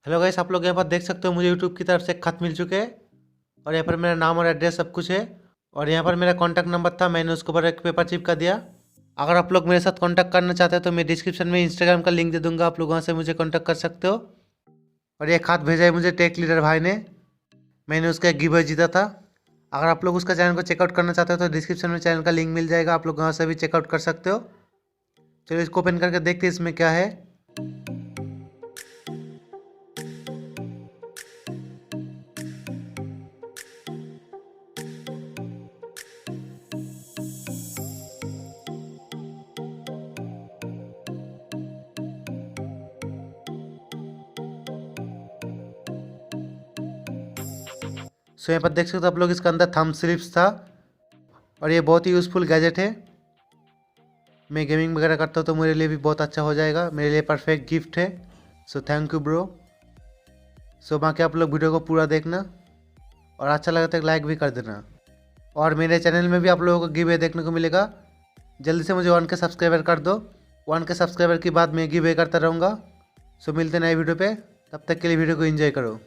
Hello guys, आप लोग यहाँ पर देख सकते हो मुझे यूट्यूब की तरफ से एक खत मिल चुके हैं और यहाँ पर मेरा नाम और एड्रेस सब कुछ है और यहाँ पर मेरा कॉन्टैक्ट नंबर था। मैंने उसके ऊपर एक पेपर चिपका दिया। अगर आप लोग मेरे साथ कॉन्टैक्ट करना चाहते हो तो मैं डिस्क्रिप्शन में इंस्टाग्राम का लिंक दे दूंगा, आप लोग वहाँ से मुझे कॉन्टैक्ट कर सकते हो। और ये खत भेजा है मुझे टेक लीडर भाई ने, मैंने उसका एक गिव जीता था। अगर आप लोग उसका चैनल को चेकआउट करना चाहते हो तो डिस्क्रिप्शन में चैनल का लिंक मिल जाएगा, आप लोग वहाँ से भी चेकआउट कर सकते हो। चलो इसको ओपन करके देखते हैं इसमें क्या है। सो यहाँ पर देख सकते हो आप लोग, इसके अंदर थंब स्लिप्स था और ये बहुत ही यूज़फुल गैजेट है। मैं गेमिंग वगैरह करता हूँ तो मेरे लिए भी बहुत अच्छा हो जाएगा, मेरे लिए परफेक्ट गिफ्ट है। So thank you bro. So बाकी आप लोग वीडियो को पूरा देखना और अच्छा लगा तो एक लाइक भी कर देना। और मेरे चैनल में भी आप लोगों को गिव देखने को मिलेगा। जल्दी से मुझे 1K सब्सक्राइबर कर दो। 1K सब्सक्राइबर के बाद मैं गिव करता रहूँगा। सो मिलते हैं नए वीडियो पे, तब तक के लिए वीडियो को एंजॉय करो।